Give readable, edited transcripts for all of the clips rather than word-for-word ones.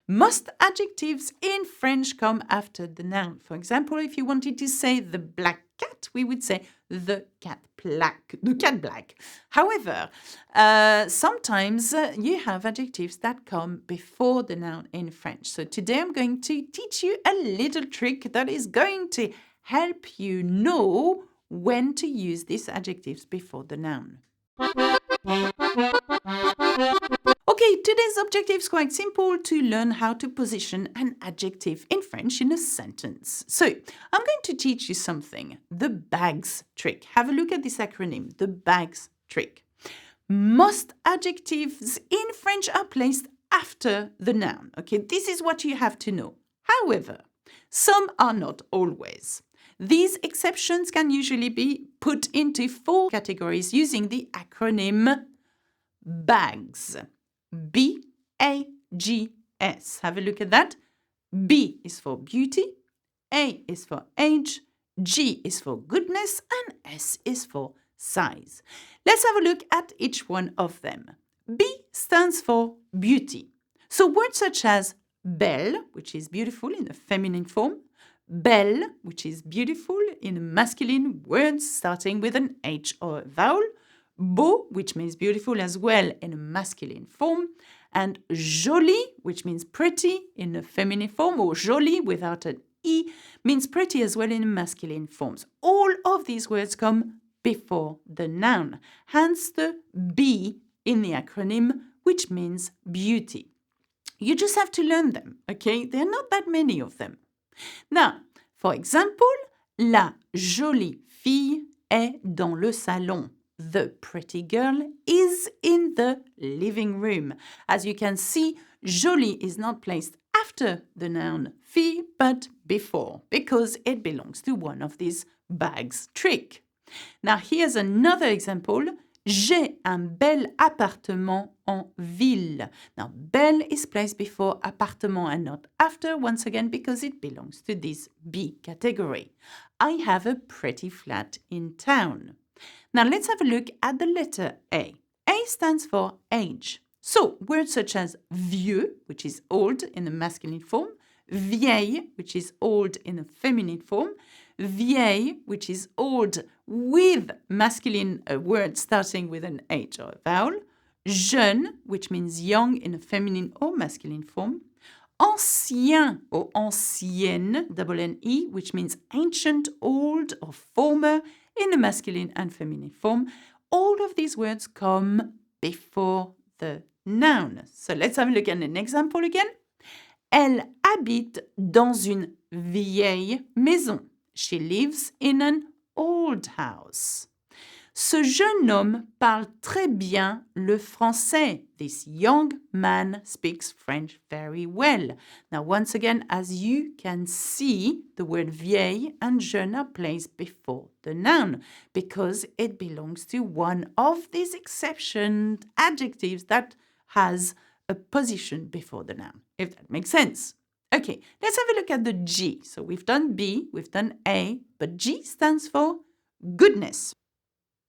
Most adjectives in French come after the noun. For example, if you wanted to say the black cat, we would say the cat black. The cat black. However, sometimes you have adjectives that come before the noun in French. So today I'm going to teach you a little trick that is going to help you know when to use these adjectives before the noun. Okay, today's objective is quite simple: to learn how to position an adjective in French in a sentence. So, I'm going to teach you something, the bags trick. Have a look at this acronym, the bags trick. Most adjectives in French are placed after the noun. Okay, this is what you have to know. However, some are not always. These exceptions can usually be put into 4 categories using the acronym BAGS. B-A-G-S. Have a look at that. B is for beauty, A is for age, G is for goodness, and S is for size. Let's have a look at each one of them. B stands for beauty. So words such as belle, which is beautiful in a feminine form, belle, which is beautiful in a masculine, words starting with an H or a vowel, beau, which means beautiful as well in a masculine form, and jolie, which means pretty in a feminine form, or jolie without an E, means pretty as well in masculine forms. All of these words come before the noun, hence the B in the acronym, which means beauty. You just have to learn them, okay? There are not that many of them. Now, for example, la jolie fille est dans le salon. The pretty girl is in the living room. As you can see, jolie is not placed after the noun fille, but before, because it belongs to one of these bags trick. Now, here's another example. J'ai un bel appartement en ville. Now, belle is placed before appartement and not after, once again, because it belongs to this B category. I have a pretty flat in town. Now, let's have a look at the letter A. A stands for age. So, words such as vieux, which is old in a masculine form, vieille, which is old in a feminine form, vieille, which is old with masculine words starting with an H or a vowel, jeune, which means young in a feminine or masculine form, ancien or ancienne, double N-E, which means ancient, old, or former in a masculine and feminine form. All of these words come before the noun. So let's have a look at an example again. Elle habite dans une vieille maison. She lives in an old house. Ce jeune homme parle très bien le français. This young man speaks French very well. Now, once again, as you can see, the word vieille and jeune are placed before the noun because it belongs to one of these exception adjectives that has a position before the noun, if that makes sense. Okay, let's have a look at the G. So we've done B, we've done A, but G stands for goodness.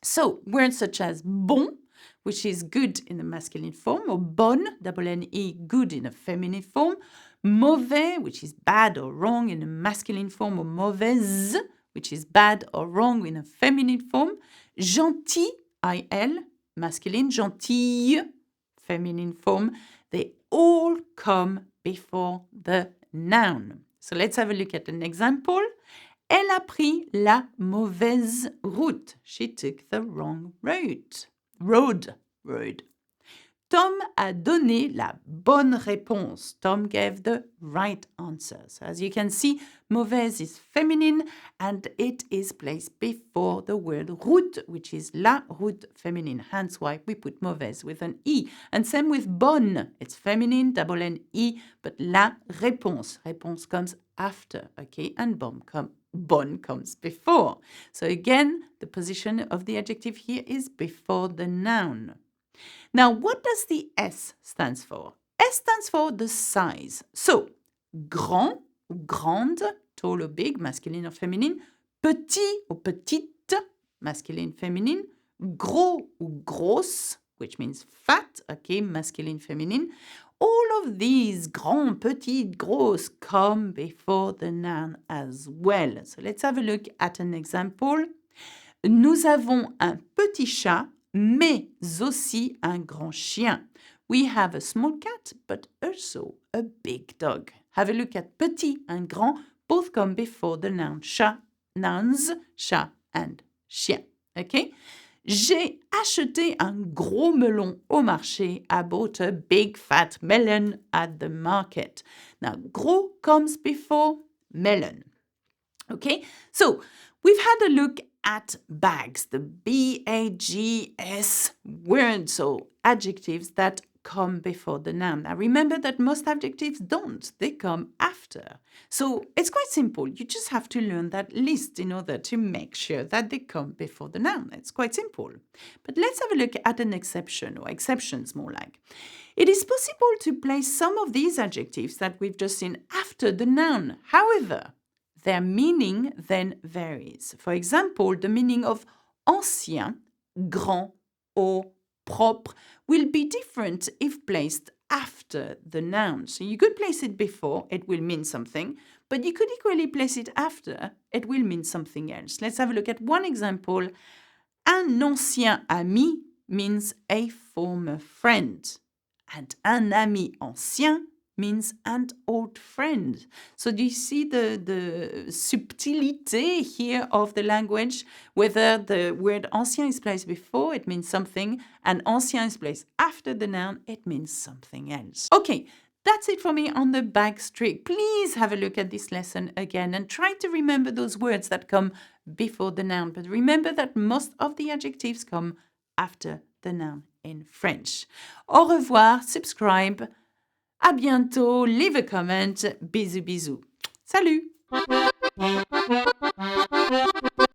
So words such as bon, which is good in the masculine form, or bonne, double N-E, good in a feminine form, mauvais, which is bad or wrong in a masculine form, or mauvaise, which is bad or wrong in a feminine form, gentil, I-L, masculine, gentille, feminine form, they all come before the noun. So let's have a look at an example. Elle a pris la mauvaise route. She took the wrong road. Tom a donné la bonne réponse. Tom gave the right answer. So as you can see, mauvaise is feminine and it is placed before the word route, which is la route feminine. Hence why we put mauvaise with an E. And same with bonne. It's feminine, double N-E, but la réponse. Réponse comes after, okay? And bonne comes before. So again, the position of the adjective here is before the noun. Now, what does the S stand for? S stands for the size. So, grand ou grande, tall or big, masculine or feminine, petit ou petite, masculine, feminine, gros ou grosse, which means fat, okay, masculine, feminine, all of these, grand, petit, gros, come before the noun as well. So let's have a look at an example. Nous avons un petit chat, mais aussi un grand chien. We have a small cat, but also a big dog. Have a look at petit and grand. Both come before the noun chat, nouns, chat and chien. Okay? J'ai acheté un gros melon au marché. I bought a big fat melon at the market. Now, gros comes before melon. Okay? So, we've had a look at bags, the B-A-G-S words, so adjectives that come before the noun. Now remember that most adjectives don't, they come after. So it's quite simple. You just have to learn that list in order to make sure that they come before the noun. It's quite simple. But let's have a look at an exception, or exceptions more like. It is possible to place some of these adjectives that we've just seen after the noun. However, their meaning then varies. For example, the meaning of ancien, grand, or propre will be different if placed after the noun. So you could place it before, it will mean something, but you could equally place it after, it will mean something else. Let's have a look at one example. Un ancien ami means a former friend, and un ami ancien means an old friend. So do you see the subtlety here of the language? Whether the word ancien is placed before, it means something, and ancien is placed after the noun, it means something else. Okay, that's it for me on the bag streak. Please have a look at this lesson again and try to remember those words that come before the noun. But remember that most of the adjectives come after the noun in French. Au revoir, subscribe. À bientôt, leave a comment. Bisous bisous. Salut!